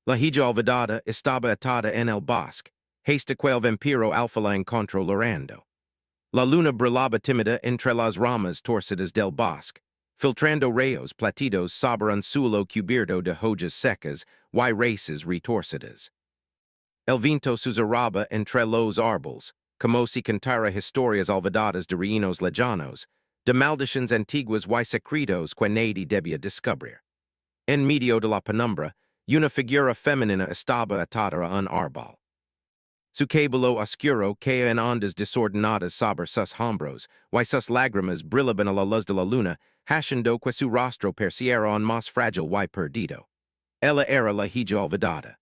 La hija olvidada estaba atada en el bosque, hasta que el vampiro alfa la encontró llorando. La luna brillaba tímida entre las ramas torcidas del bosque, filtrando rayos platidos sobre un suelo cubierto de hojas secas y raíces retorcidas. El viento susurraba entre los árboles, como si cantara historias olvidadas de reinos lejanos, de maldiciones antiguas y secretos que nadie debía descubrir. En medio de la penumbra, una figura femenina estaba atada a un árbol. Su cabello oscuro caía en ondas desordenadas sobre sus hombros, y sus lágrimas brillaban a la luz de la luna, haciendo que su rostro pareciera aún más frágil y perdido. Ella era la hija olvidada.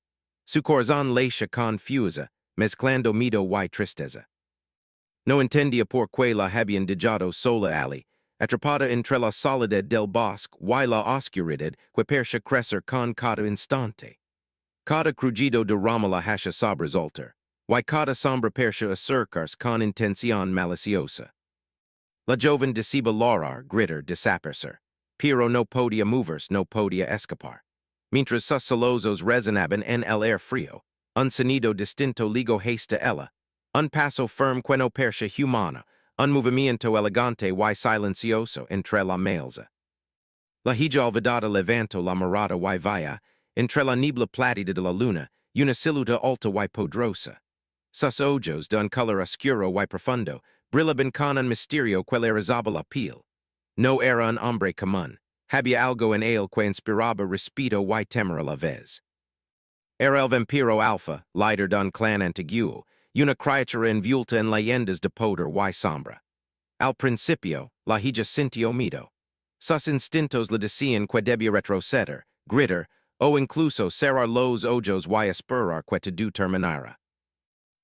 Su corazón latía confusa, mezclando miedo y tristeza. No entendía por qué la habían dejado sola allí, atrapada entre la soledad del bosque y la oscuridad que parecía crecer con cada instante. Cada crujido de rama la hacha sobresaltar, y cada sombra parecía acercarse con intención maliciosa. La joven decía llorar, gritar, desaparecer, pero no podía moverse, no podía escapar. Mientras sus sollozos resonaban en el aire frío, un sonido distinto ligó hasta ella, un paso firme que no parecía humano, un movimiento elegante y silencioso entre la maleza. La hija olvidada levantó la mirada y vaya, entre la niebla plátida de la luna, una silueta alta y poderosa. Sus ojos, de un color oscuro y profundo, brillaban con un misterio que le rezaba la piel. No era un hombre común, había algo en él que inspiraba respeto y temor a la vez. Era el vampiro alfa, líder de un clan antiguo, una criatura envuelta en leyendas de poder y sombra. Al principio, la hija sintió miedo. Sus instintos le decían que debía retroceder, gritar, o incluso cerrar los ojos y esperar que todo terminara.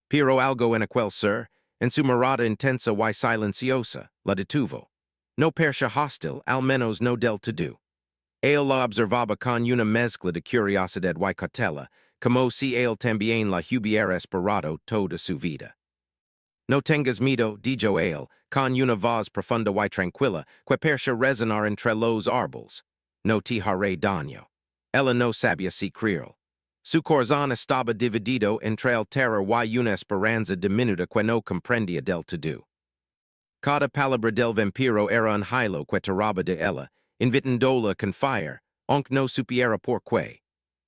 Pero algo en aquel ser, en su mirada intensa y silenciosa, la detuvo. No parecía hostil, al menos no del todo. Él la observaba con una mezcla de curiosidad y cautela, como si él también la hubiera esperado toda su vida. No tengas miedo, dijo él, con una voz profunda y tranquila, que parecía resonar entre los árboles. No te haré daño. Ella no sabía si creerlo. Su corazón estaba dividido entre el terror y una esperanza diminuta que no comprendía del todo. Cada palabra del vampiro era un hilo que tiraba de ella, invitándola a confiar, aunque no supiera por qué.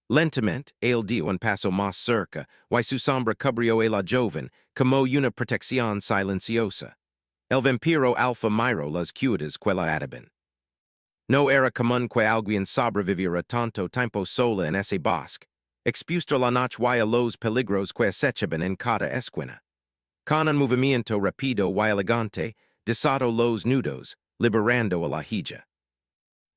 Lentamente, él dio un paso más cerca, y su sombra cubrió a la joven, como una protección silenciosa. El vampiro alfa miró las cuidas que la ataban. No era común que alguien sobreviviera tanto tiempo sola en ese bosque, expuesto la noche y a los peligros que acechaban en cada esquina. Con un movimiento rápido y elegante, desató los nudos, liberando a la hija.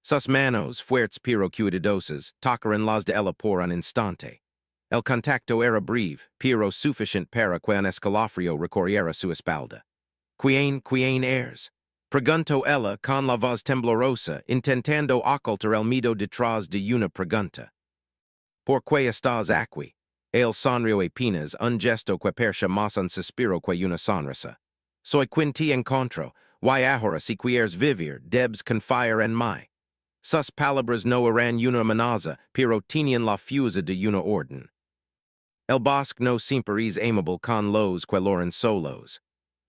Sus manos, fuertes pero cuidadosas, tocaron las de ella por un instante. El contacto era breve, pero suficiente para que un escalofrío recorriera su espalda. ¿Quién eres? Preguntó ella con la voz temblorosa, intentando ocultar el miedo detrás de una pregunta. ¿Por qué estás aquí? Él sonrió apenas, un gesto que parecía más un suspiro que una sonrisa. Soy quien te encontro, y ahora si quieres vivir, debes confiar en mí. Sus palabras no eran una amenaza, pero tenían la fuerza de una orden. El bosque no siempre es amable con los que lo eran solos.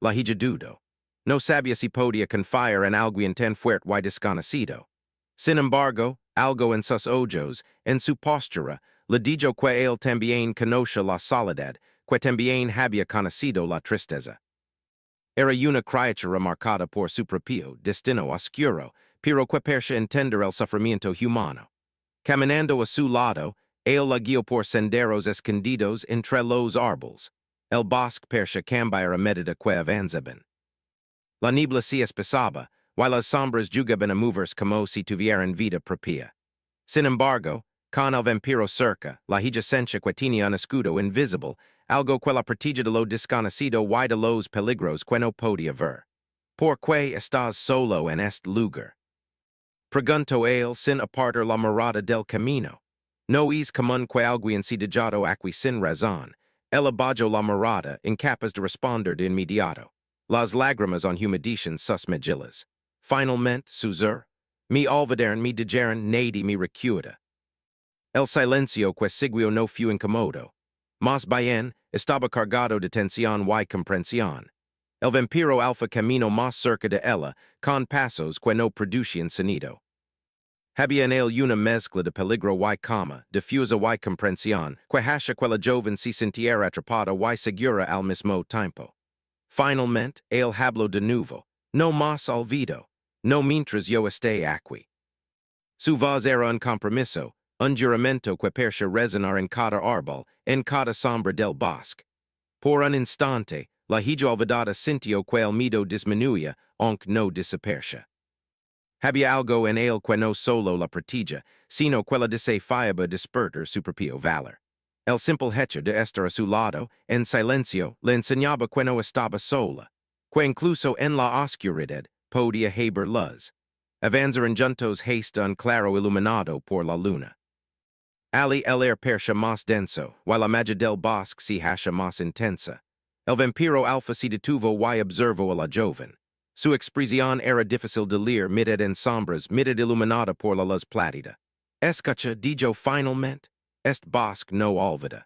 La hija dudó. No sabía si podía confiar en alguien tan fuerte y desconocido. Sin embargo, algo en sus ojos, en su postura, le dijo que él también conocía la soledad, que también había conocido la tristeza. Era una criatura marcada por su propio destino oscuro, pero que parecía entender el sufrimiento humano. Caminando a su lado, él la guió por senderos escondidos entre los árboles. El bosque parecía cambiar a medida que avanzaban. La niebla se espesaba, y las sombras jugaban a moverse como si tuvieran vida propia. Sin embargo, con el vampiro cerca, la hija sentía que tenía un escudo invisible, algo que la protegía de lo desconocido y de los peligros que no podía ver. ¿Por qué estás solo en este lugar? Preguntó él sin apartar la mirada del camino. No es común que alguien se dejado aquí sin razón. Ella bajó la mirada, incapaz de responder de inmediato. Las lágrimas humedecían sus mejillas. Finalmente, susurró, mi olvidaron, mi dijeron, nadie me recuerda. El silencio que siguió no fue incomodo. Mas bien, estaba cargado de tensión y comprensión. El vampiro alfa camino más cerca de ella, con pasos que no producían sonido. Había en él una mezcla de peligro y calma, difusa y comprensión, que hacia que la joven se sintiera atrapada y segura al mismo tiempo. Finalmente, él habló de nuevo, no más olvido, no mientras yo esté aquí. Su voz era un compromiso, un juramento que parecía resonar en cada árbol, en cada sombra del bosque. Por un instante, la hija olvidada sintió que el miedo disminuía, aunque no desaparecía. Había algo en él que no solo la protegía, sino que la desafiaba despertar su propio valor. El simple hecho de estar a su lado, en silencio, le enseñaba que no estaba sola, que incluso en la oscuridad podía haber luz. Avanzaron juntos hasta un claro iluminado por la luna. Ali el air parecía más denso, while la magia del bosque se hacía más intensa. El vampiro alfa se detuvo y observó a la joven. Su expresión era difícil de leer mitad en sombras, mitad iluminada por la luz plátida. Escucha, dijo finalmente, este bosque no olvida.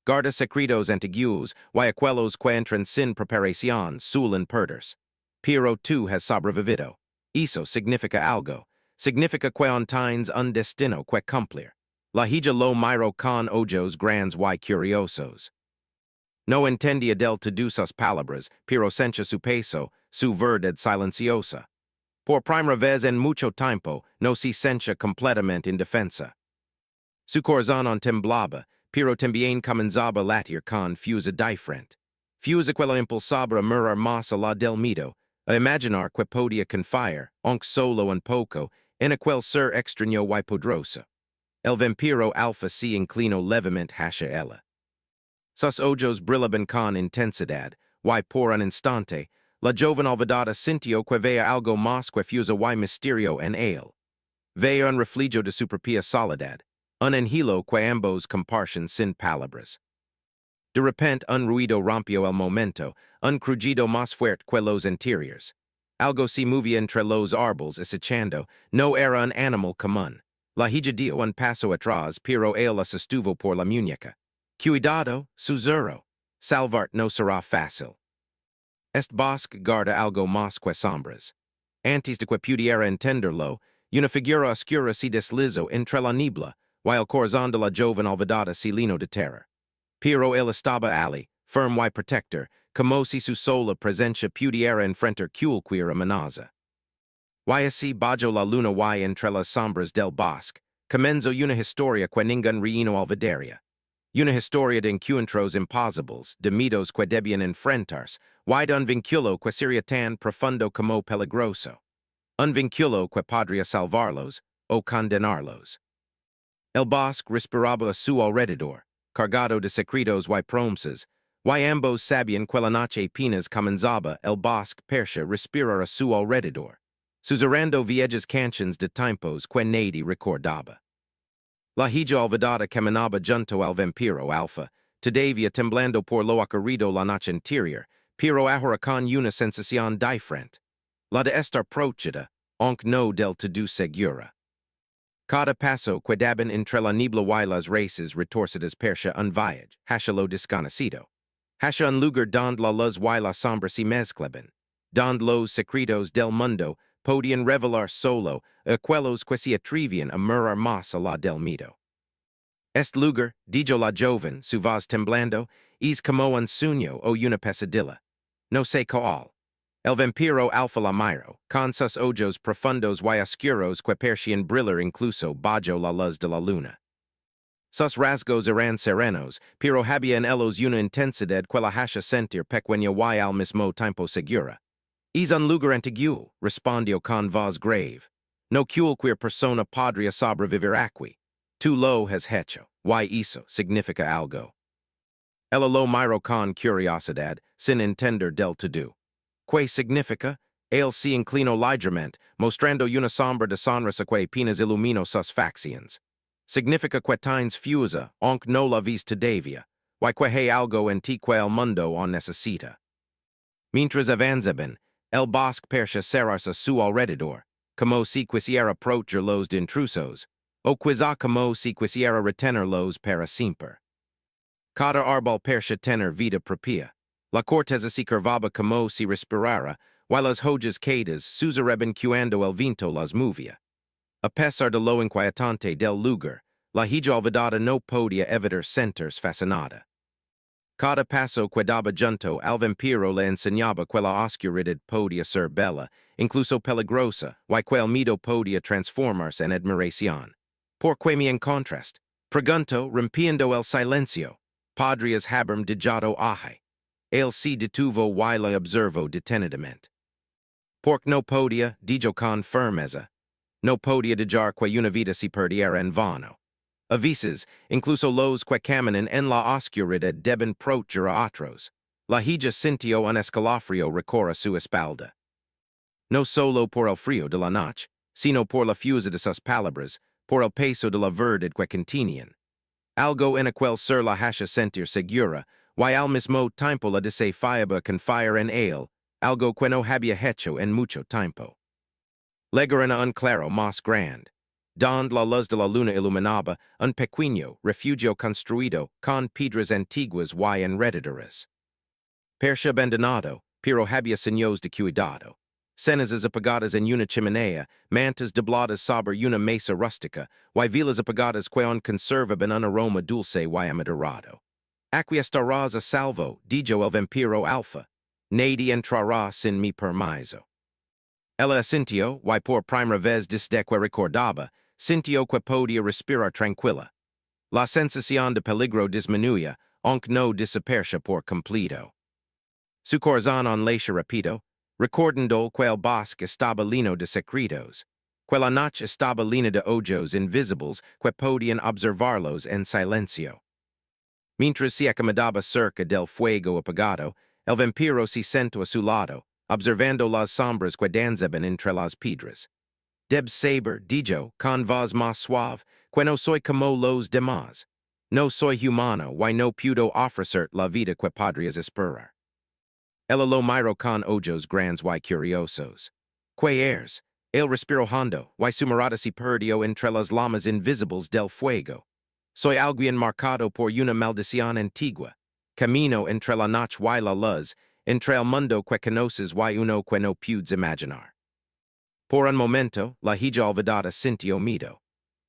Guarda secretos antiguos, y aquellos que entran sin preparación suelen perderse. Pero tú has sobrevivido. Eso significa algo. Significa que tienes un destino que cumplir. La hija lo miró con ojos grandes y curiosos. No entendía del todo sus palabras, pero sentía su peso, su verdad silenciosa. Por primera vez en mucho tiempo, no se sentía completamente indefensa. Su corazón temblaba, pero también comenzaba a latir con fuerza diferente. Fuerza que la impulsaba a mirar más allá del miedo, a imaginar que podía confiar, aunque solo un poco, en aquel ser extraño y poderoso. El vampiro alfa se inclinó levemente hacia ella. Sus ojos brillaban con intensidad, y por un instante, la joven olvidada sintió que veía algo más que fuerza y misterio en él. Veía un reflejo de su propia soledad, un anhelo que ambos compartían sin palabras. De repente un ruido rompió el momento, un crujido más fuerte que los anteriores. Algo se movía entre los árboles acechando, no era un animal común. La hija dio un paso atrás, pero él la sostuvo por la muñeca. Cuidado, susurro. Salvar no será fácil. Este bosque guarda algo más que sombras. Antes de que pudiera entenderlo, una figura oscura se deslizó entre la niebla, while el corazón de la joven olvidada se llenó de terror. Pero él estaba ali, firm y protector, como si su sola presencia pudiera enfrentar cualquier amenaza. Y así bajo la luna y entre las sombras del bosque, comenzó una historia que ningún reino olvidaría. Una historia de encuentros imposibles, de miedos que debían enfrentarse, y de un vínculo que sería tan profundo como peligroso. Un vínculo que podría salvarlos o condenarlos. El bosque respiraba a su alrededor, cargado de secretos y promesas, y ambos sabían que la noche apenas comenzaba el bosque parecía respirar a su alrededor, susurrando viejas canciones de tiempos que nadie recordaba. La hija olvidada caminaba junto al vampiro alfa, todavía temblando por lo ocurrido la noche anterior, pero ahora con una sensación diferente. La de estar protegida, aunque no del todo segura. Cada paso que daban entre la niebla y las raíces retorcidas parecía un viaje hacia lo desconocido. Hacia un lugar donde la luz y la sombra se mezclaban, donde los secretos del mundo podían revelar solo aquellos que se atrevían a mirar más allá del miedo. Este lugar, dijo la joven, su voz temblando, es como un sueño o una pesadilla. No sé cuál. El vampiro alfa la miró, con sus ojos profundos y oscuros que parecían brillar incluso bajo la luz de la luna. Sus rasgos eran serenos, pero había en ellos una intensidad que la hacía sentir pequeña y al mismo tiempo segura. Es un lugar antiguo, respondió con voz grave. No cualquier persona podría sobrevivir aquí. Tú lo has hecho, y eso significa algo. Ella lo miró con curiosidad, sin entender del todo. ¿Qué significa? Él se inclinó ligeramente, mostrando una sombra de sonrisa que apenas iluminó sus facciones. Significa que tienes fuerza, aunque no la vis todavía, y que hay algo en ti que el mundo o necesita. Mientras avanzaban, el bosque parecía cerrarse a su alrededor, como si quisiera proteger los intrusos, O quizá como si quisiera retener los para siempre. Cada arbol persha tener vida propia. La corteza si curvaba como si respirara, while las hojas caídas susurraban cuando el viento las movia. A pesar de lo inquietante del lugar, la hija olvidada no podía evitar sentirse fascinada. Cada paso quedaba junto al vampiro le enseñaba que la oscuridad podía ser bella, incluso peligrosa, y que el miedo podía transformarse en admiración. Porque mi en contrast, pregunto rompiendo el silencio, podrías haberme dejado aje. Él se detuvo y la observó detenidamente. Porque no podía, dijo con firmeza, no podía dejar que una vida se perdiera en vano. A veces, incluso los que caminan en la oscuridad deben proteger a otros. La hija sintió un escalofrío recorrer su espalda. No solo por el frío de la noche, sino por la fuerza de sus palabras, por el peso de la verdad que contenían. Algo en aquel ser la hacha sentir segura, y al mismo tiempo la desafiaba confiar en él, algo que no había hecho en mucho tiempo. Legarena un claro más grande. Donde la luz de la luna iluminaba un pequeño refugio construido con piedras antiguas y enredaderas. Persia abandonado, pero había seños de cuidado. Cenizas apagadas en una chimenea, mantas dobladas sobre una mesa rústica, y velas apagadas que aún conservaban un aroma dulce y amaderado. Aquí estarás a salvo, dijo el vampiro alfa. Nadie entrará sin mi permiso. Ella sintió, y por primera vez desde que recordaba, sintió que podía respirar tranquila. La sensación de peligro disminuía, aunque no desapareció por completo. Su corazón on late rápido, recordando que el bosque estaba lleno de secretos, que la noche estaba llena de ojos invisibles que podían observarlos en silencio. Mientras se acomodaba cerca del fuego apagado, el vampiro se sentó a su lado, observando las sombras que danzaban entre las piedras. Deb saber, dijo, con voz más suave, que no soy como los demás. No soy humano, y no puedo ofrecer la vida que podrías esperar. Ella lo miró con ojos grandes y curiosos. Que eres? El respiró hondo, y su mirada se perdió entre las llamas invisibles del fuego. Soy alguien marcado por una maldición antigua. Camino entre la noche y la luz, entre el mundo que conoces y uno que no puedes imaginar. Por un momento, la hija olvidada sintió miedo.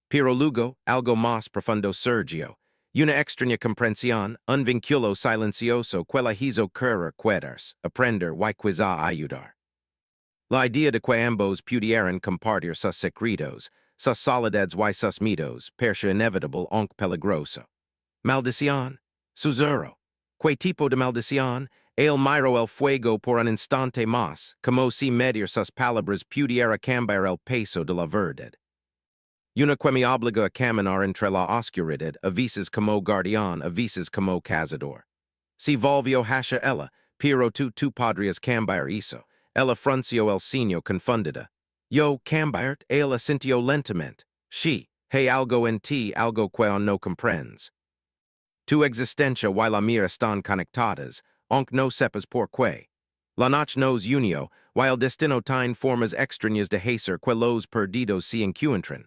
Pero luego, algo más profundo surgió. Una extraña comprensión, un vínculo silencioso que la hizo querer quedarse, aprender y quizá ayudar. La idea de que ambos pudieran compartir sus secretos, sus soledades y sus miedos, pareció inevitable aunque peligroso. Maldición, susurro. ¿Qué tipo de maldición? Él miró el fuego por un instante más, como si medir sus palabras pudiera cambiar el peso de la verdad. Una que me obliga a caminar entre la oscuridad, a veces como guardián, a veces como cazador. Si volvió hacia ella, pero tú podrías cambiar eso. Ella frunció el ceño confundida. Yo cambiar, él asintió lentamente. Sí, hay algo en ti, algo que aún no comprendes. Tu existencia y la mía están conectadas, aunque no sepas por qué. La noche nos unió, y el destino tiene formas extrañas de hacer que los perdidos se encuentren.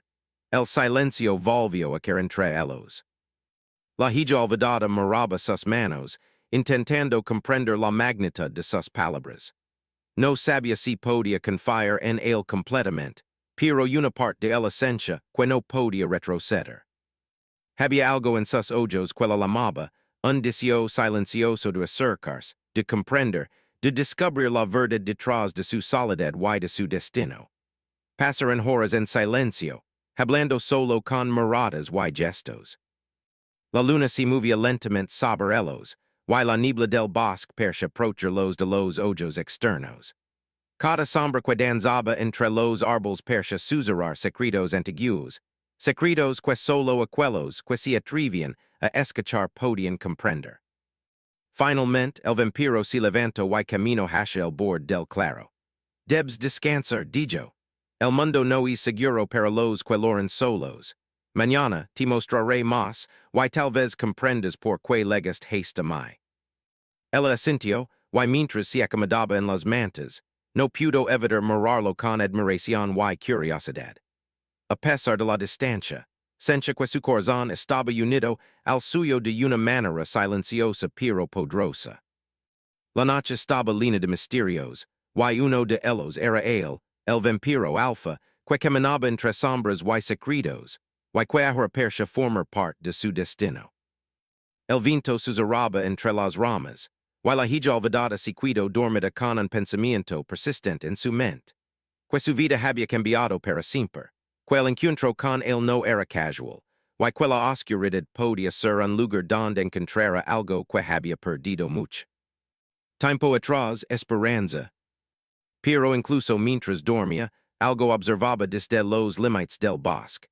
El silencio volvió a caer entre ellos. La hija olvidada miraba sus manos, intentando comprender la magnitud de sus palabras. No sabía si podía confiar en él completamente, pero una parte de la esencia que no podía retroceder. Había algo en sus ojos que la llamaba, un deseo silencioso de acercarse, de comprender, de descubrir la verdad detrás de su soledad y de su destino. Pasaron horas en silencio, hablando solo con miradas y gestos. La luna se movía lentamente sobre ellos, y la niebla del bosque parecía protegerlos de los ojos externos. Cada sombra que danzaba entre los árboles parecía susurrar secretos antiguos, secretos que solo aquellos que se atrevían a escuchar podían comprender. Finalmente, el vampiro se levantó y caminó hacia el borde del claro. Debes descansar, dijo. El mundo no es seguro para los que loran solos. Mañana te mostraré más, y tal vez comprendas por qué legas haste a mí. Ella asintió, y mientras se acomodaba en las mantas, no pudo evitar mirarlo con admiración y curiosidad. A pesar de la distancia, sencha que su corazón estaba unido al suyo de una manera silenciosa pero poderosa. La noche estaba llena de misterios, y uno de ellos era el vampiro alfa, que caminaba entre sombras y secretos, y que ahora parecía formar parte de su destino. El viento susurraba entre las ramas, y la hija olvidada sequito dormida con un pensamiento persistente en su mente, que su vida había cambiado para siempre, que el encuentro con él no era casual, y que la oscuridad podía ser un lugar donde encontrara algo que había perdido mucho. Tiempo atrás, esperanza. Pero incluso mientras dormía, algo observaba desde los límites del bosque.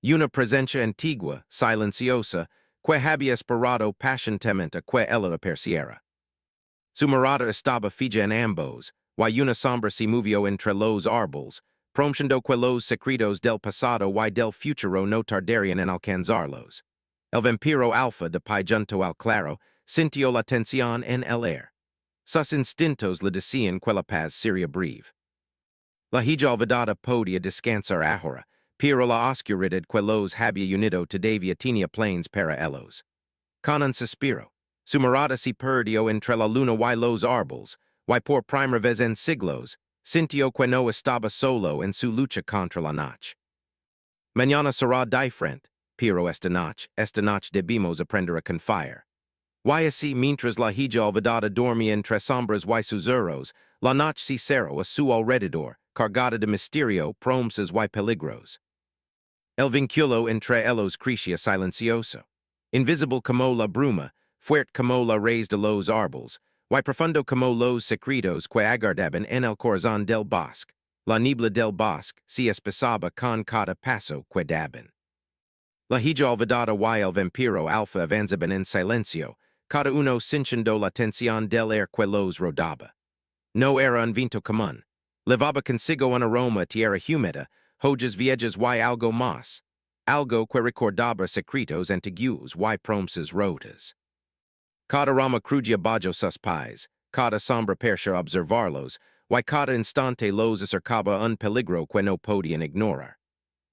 Una presencia antigua, silenciosa, que había esperado pacientemente que ella apareciera. Su mirada estaba fija en ambos, y una sombra se movió entre los árboles, prometiendo que los secretos del pasado y del futuro no tardarían en alcanzarlos. El vampiro alfa de pie junto al claro sintió la tensión en el aire. Sus instintos le decían que la paz sería breve. La hija olvidada podía descansar ahora, pero la oscuridad que los había unido todavía tenía planes para ellos. Con un suspiro, su mirada se perdió entre la luna y los árboles, y por primera vez en siglos, sintió que no estaba solo en su lucha contra la noche. Mañana será diferente, pero esta noche debemos aprender a confiar. Y así, mientras la hija olvidada dormía entre sombras y susurros, la noche se cerró a su alrededor, cargada de misterio, promesas y peligros. El vínculo entre ellos crecía silencioso, invisible como la bruma, fuerte como la raíz de los árboles, y profundo como los secretos que aguardaban en el corazón del bosque. La niebla del bosque se espesaba con cada paso que daban. La hija olvidada y el vampiro alfa avanzaban en silencio, cada uno sintiendo la tensión del aire que los rodaba. No era un viento común. Levaba consigo un aroma a tierra húmeda, hojas viejas y algo más. Algo que recordaba secretos antiguos y promesas rotas. Cada rama crujía bajo sus pies, cada sombra parecía observarlos, y cada instante los acercaba un peligro que no podían ignorar.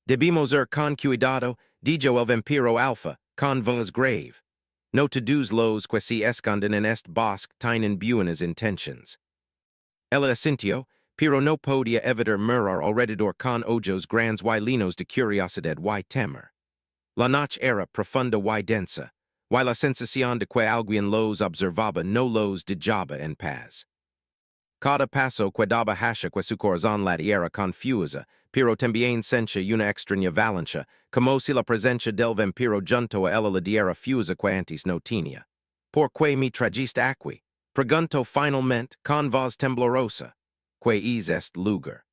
Debimos ir con cuidado, dijo el vampiro alfa, con voz grave. No todos los que se esconden en este bosque tienen buenas intentions. Ella asintió, pero no podía evitar mirar alrededor con ojos grandes y llenos de curiosidad y temor. La noche era profunda y densa, y la sensación de que alguien los observaba no los dejaba en paz. Cada paso que daba hacia que su corazón latiera confusa, pero también sentía una extraña avalancha, como si la presencia del vampiro junto a ella le diera fuerza que antes no tenía. ¿Por qué me trajiste aquí? Preguntó finalmente con voz temblorosa. ¿Qué es este lugar?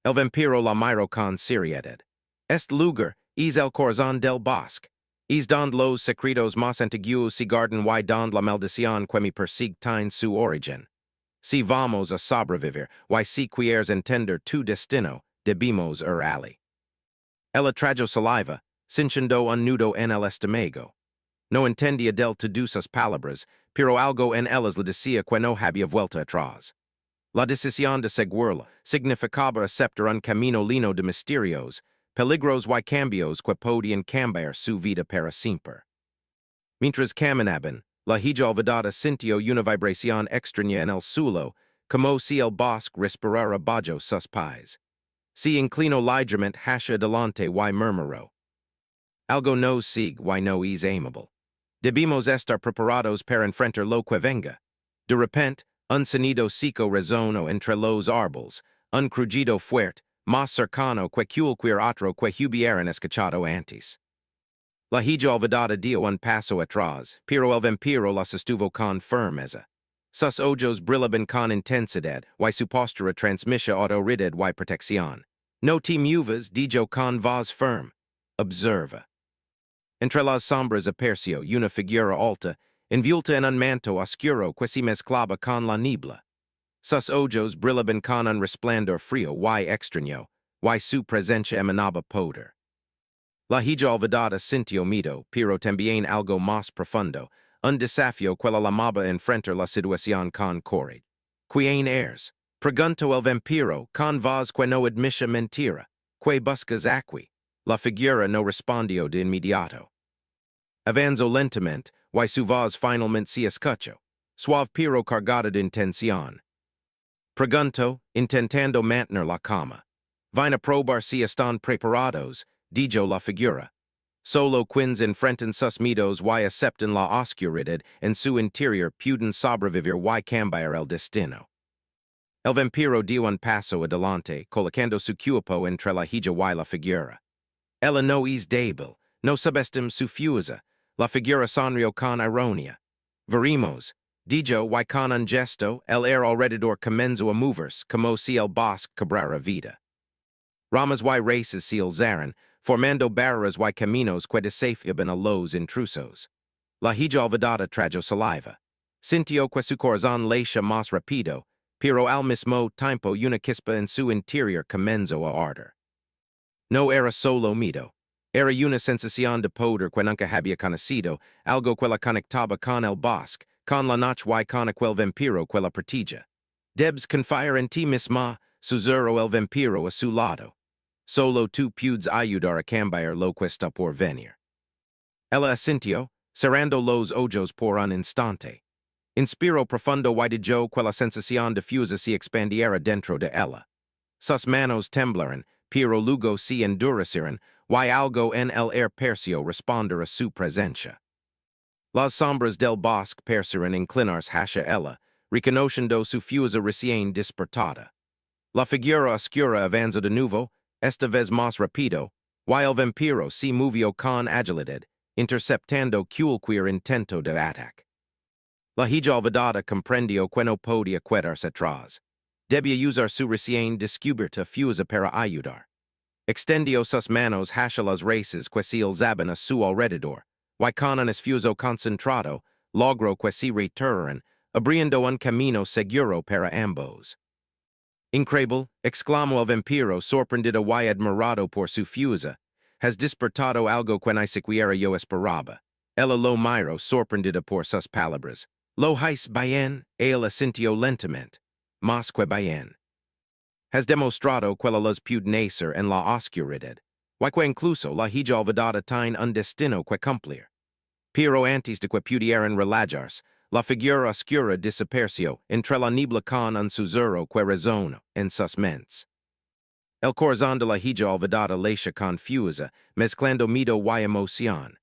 El vampiro la miró con seriedad. Este lugar es el corazón del bosque. Es donde los secretos más antiguos se guardan y donde la maldición que me persigue tiene su origen. Si vamos a sobrevivir, y si quieres entender tu destino, debemos ir allí. Ella tragó saliva, sintiendo un nudo en el estómago. No entendía del todo sus palabras, pero algo en ellas le decía que no había vuelta atrás. La decisión de seguirla significaba aceptar un camino lleno de misterios, peligros y cambios que podían cambiar su vida para siempre. Mientras caminaban, la hija olvidada sintió una vibración extraña en el suelo, como si el bosque respirara bajo sus pies. Se inclinó ligeramente hacia adelante y murmuró. Algo nos sigue y no es amable. Debemos estar preparados para enfrentar lo que venga. De repente, un sonido seco resonó entre los árboles, un crujido fuerte, más cercano que cualquier otro que hubieran escuchado antes. La hija olvidada dio un paso atrás, pero el vampiro la sostuvo con firmeza. Sus ojos brillaban con intensidad, y su postura transmitía autoridad y protección. No te muevas, dijo con voz firme. Observa. Entre las sombras apareció una figura alta, envuelta en un manto oscuro que se mezclaba con la niebla. Sus ojos brillaban con un resplandor frío y extraño, y su presencia emanaba poder. La hija olvidada sintió miedo, pero también algo más profundo, un desafío que la llamaba enfrentar la situación con courage. ¿Quién eres? Preguntó el vampiro con voz que no admite mentira. ¿Qué buscas aquí? La figura no respondio de inmediato. Avanzo lentamente, y su voz finalmente se escuchó. Suave pero cargada de intención. Pregunto, intentando mantener la calma. Vine a probar si están preparados, dijo la figura. Solo quins enfrentan sus miedos y aceptan la oscuridad en su interior pueden sobrevivir y cambiar el destino. El vampiro dio un paso adelante, colocando su cuerpo entre la hija y la figura. Ella no es débil, no subestim su fuerza, la figura sonrió con ironía. Veremos, dijo y con un gesto, el air alrededor comenzó a moverse, como si el bosque cobrara vida. Ramas y races se alzaron, formando barreras y caminos que desafiaban a los intrusos. La hija olvidada trajo saliva. Sintió que su corazón latía más rápido, pero al mismo tiempo una chispa en su interior comenzó a arder. No era solo miedo. Era una sensación de poder que nunca había conocido, algo que la conectaba con el bosque, con la noche y con aquel vampiro que la pertiguía. Debes confiar en ti misma, susurró el vampiro a su lado. Solo tú puedes ayudar a cambiar lo que está por venir. Ella asintió, cerrando los ojos por un instante. Inspiró profundo y dejó que la sensación difusa se expandiera dentro de ella. Sus manos temblaron, pero luego se endurecieron, y algo en el air pareció responder a su presencia. Las sombras del bosque parecieron inclinarse hacia ella, reconociendo su fuerza recién despertada. La figura oscura avanzó de nuevo, esta vez más rápido, y el vampiro se movió con agilidad, interceptando cualquier intento de ataque. La hija olvidada comprendió que no podía quedarse atrás. Debía usar su recién descubierta fuerza para ayudar. Extendió sus manos hacia las raíces que se alzaban a su alrededor, y con un esfuerzo concentrado, logró que se retiraran, abriendo un camino seguro para ambos. Increíble, exclamó el vampiro sorprendido y admirado por su fuerza. Has despertado algo que ni siquiera yo esperaba. Ella lo miró sorprendida por sus palabras. Lo hais bien, él asintió lentamente. Más que bien. Has demostrado que la luz puede nacer en la oscuridad, y que incluso la hija olvidada tiene un destino que cumplir. Pero antes de que pudieran relajarse, la figura oscura desapareció entre la niebla con un susurro que resonó en sus mentes. El corazón de la hija olvidada latía con fuerza, mezclando miedo y emoción.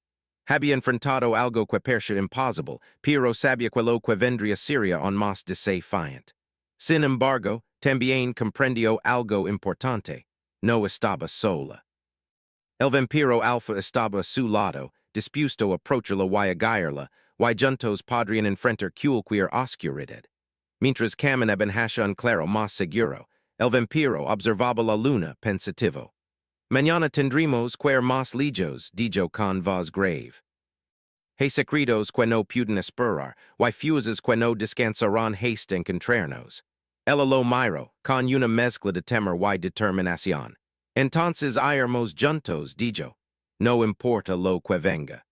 Había enfrentado algo que parecía imposible, pero sabía que lo que vendría sería aún más desafiante. Sin embargo, también comprendió algo importante. No estaba sola. El vampiro alfa estaba a su lado, dispuesto a aprovecharla y aguiarla, y juntos podrían enfrentar cualquier oscuridad. Mientras caminaban hacia un claro más seguro, el vampiro observaba la luna pensativo. Mañana tendremos que más lejos, dijo con voz grave. Hay secretos que no pueden esperar, y fuerzas que no descansarán hasta encontrarnos. Ella lo miró, con una mezcla de temor y determinación. Entonces iremos juntos, dijo. No importa lo que venga.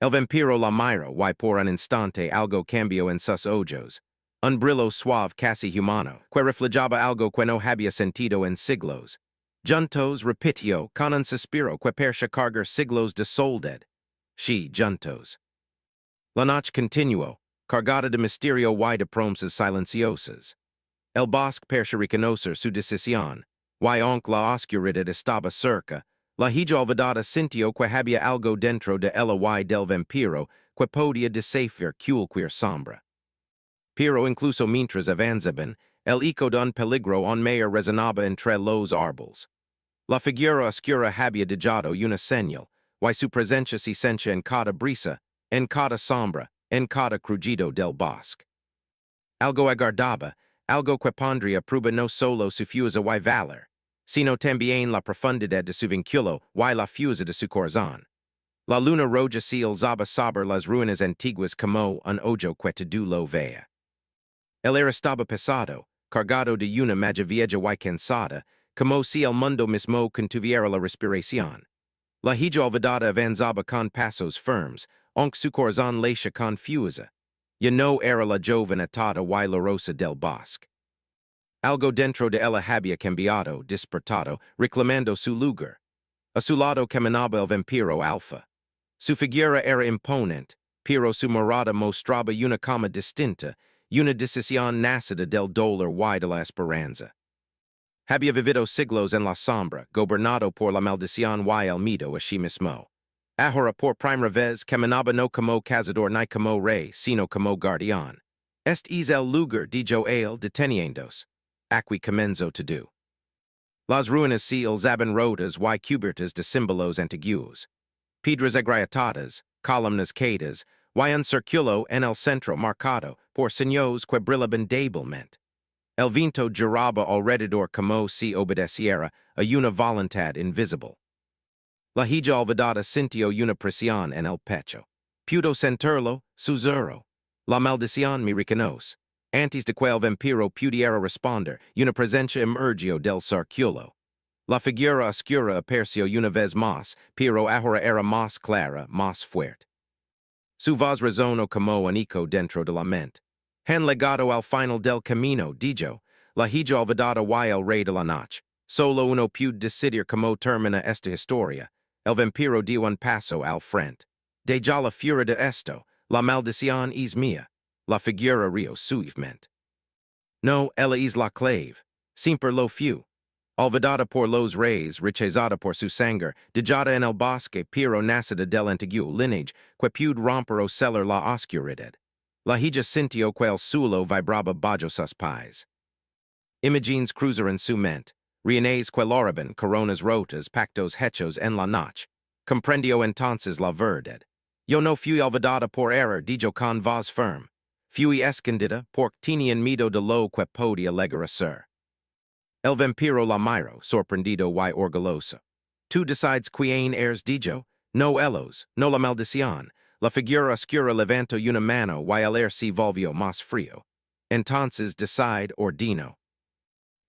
El vampiro la miró y por un instante algo cambió en sus ojos. Un brillo suave casi humano, que reflejaba algo que no había sentido en siglos. Juntos repitió con un suspiro que parecía cargar siglos de soledad. Sí, juntos. La noche continuó, cargada de misterio y de promesas silenciosas. El bosque parecía reconocer su decisión, y aunque la oscuridad estaba cerca, la hija olvidada sintió que había algo dentro de ella y del vampiro que podía desafiar cualquier sombra. Pero incluso mientras avanzaban, el eco de un peligro aún mayor resonaba entre los árboles. La figura oscura había dejado una señal, y su presencia se sentía en cada brisa, en cada sombra, en cada crujido del bosque. Algo aguardaba, algo que pondría a prueba no solo su fuerza y valor, sino también la profundidad de su vínculo y la fuerza de su corazón. La luna roja se alzaba sobre las ruinas antiguas como un ojo que todo lo vea. El aire estaba pesado, cargado de una magia vieja y cansada, como si el mundo mismo contuviera la respiración. La hija olvidada avanzaba con pasos firmes, aunque su corazón latía con fuerza. Ya no era la joven atada y la rosa del bosque. Algo dentro de ella había cambiado, despertado, reclamando su lugar. Asulado caminaba el vampiro alfa. Su figura era imponente, pero su mirada mostraba una calma distinta, una decisión nacida del dolor y de la esperanza. Había vivido siglos en la sombra, gobernado por la maldición y el miedo a sí mismo. Ahora por primera vez caminaba no como cazador ni como rey, sino como guardián. Este es el lugar dijo él deteniéndose. Aquí comenzo to do. Las ruinas se alzaban rotas y cubiertas de símbolos antiguos. Piedras agrietadas, columnas caídas, y un círculo en el centro marcado por señales que brillaban débilmente. El viento giraba alrededor como si obedeciera a una voluntad invisible. La hija olvidada sintió una presión en el pecho. Pudo sentirlo, susurró. La maldición me reconoce. Antes de que el vampiro pudiera responder, una presencia emergió del círculo. La figura oscura apareció una vez más, pero ahora era más clara, más fuerte. Su voz resonó como un eco dentro de la mente. Han legado al final del camino, dijo, la hija olvidada y el rey de la noche. Solo uno puede decidir cómo termina esta historia. El vampiro dio un paso al frente. De ya la furia de esto, la maldición es mía. La figura rió suavemente. No, ella es la clave. Siempre lo fue. Olvidada por los reyes, rechazada por su sangre, dejada en el bosque, pero nacida del antiguo lineage, que puede romper o celar la oscuridad. La hija sintió que el suelo vibraba bajo sus pies. Imágenes cruzaron su mente. Reuniones que oraban, coronas rotas, pactos hechos en la noche. Comprendió entonces la verdad. Yo no fui olvidada por error, dijo con voz firme. Fui escondida porque tenían miedo de lo que podía llegar a ser. El vampiro la miró, sorprendido y orgulloso. Tú decides quién eres, dijo. No ellos, no la maldición. La figura oscura levantó una mano y el aire se volvió más frío. Entonces decide ordeno.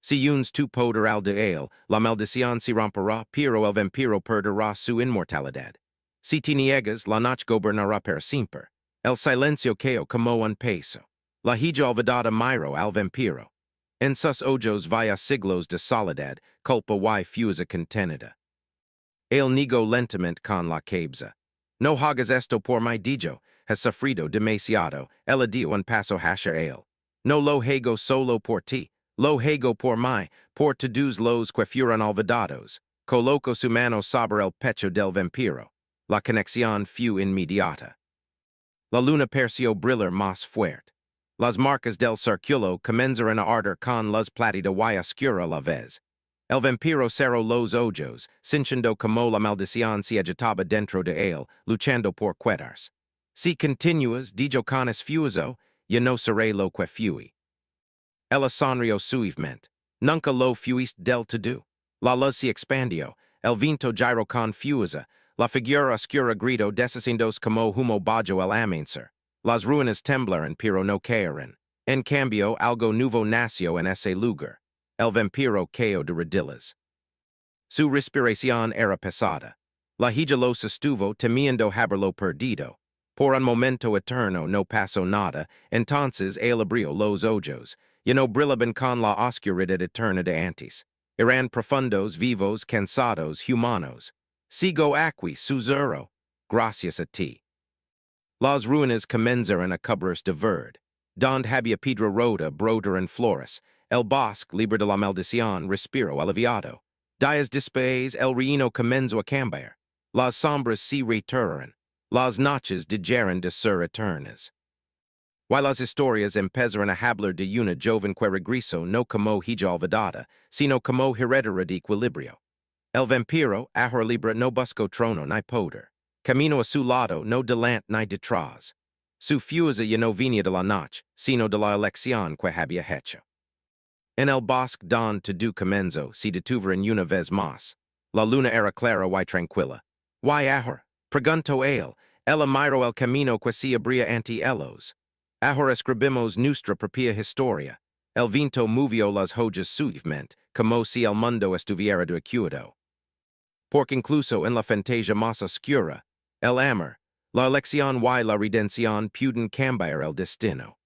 Si unes tu poder al de él, la maldición se romperá, pero el vampiro perderá su inmortalidad. Si te niegas, la noche gobernará para siempre. El silencio cayó como un peso. La hija olvidada miró al vampiro. En sus ojos vaya siglos de soledad, culpa y fusa contenida. Él negó lentamente con la cabeza. No hagas esto por mí, dijo, has sufrido demasiado, ella dio un paso hacia él. No lo hago solo por ti, lo hago por mí, por todos los que fueron olvidados. Colocó su mano sobre el pecho del vampiro. La conexión fue inmediata. La luna pareció brillar más fuerte. Las marcas del círculo comenzaron a arder con luz plátida y oscura a la vez. El vampiro cerró los ojos, sintiendo como la maldición se agitaba dentro de él, luchando por quedarse. Si continúas, dijo con esfuerzo, yo no seré lo que fui. Ella sonrió suavemente. Nunca lo fuiste del todo. La luz se expandió, el viento giró con fuerza, la figura oscura gritó deshaciéndose como humo bajo el amanecer. Las ruinas temblaron pero no cayeron. En cambio, algo nuevo nació en ese lugar. El vampiro cayó de rodillas. Su respiración era pesada. La hija lo sostuvo temiendo haberlo perdido. Por un momento eterno no pasó nada, entonces él abrió los ojos. Ya no brillaban con la oscuridad eterna de antes. Eran profundos, vivos, cansados, humanos. Sigo aquí, susurro. Gracias a ti. Las ruinas comenzaron a cubrirse de verde. Donde había piedra rota, broder en flores. El bosque, libre de la maldición, respiró aliviado. Días después, el reino comenzó a cambiar. Las sombras se retiraron. Las noches dejaron de ser eternas. Y las historias empezaron a hablar de una joven que regresó no como hija olvidada, sino como heredera de equilibrio. El vampiro, ahora libre, no buscó trono ni poder. Camino a su lado, no delante ni detrás. Su fuerza ya no venía de la noche, sino de la elección que había hecho. En el bosque donde todo comenzó, se detuvieron una vez más. La luna era clara y tranquila. ¿Y ahora? Preguntó él. Ella miró el camino que se abría ante ellos. Ahora escribimos nuestra propia historia. El viento movió las hojas suavemente, como si el mundo estuviera descuidado. Porque incluso en la fantasía más oscura, el amor, la elección y la redención pueden cambiar el destino.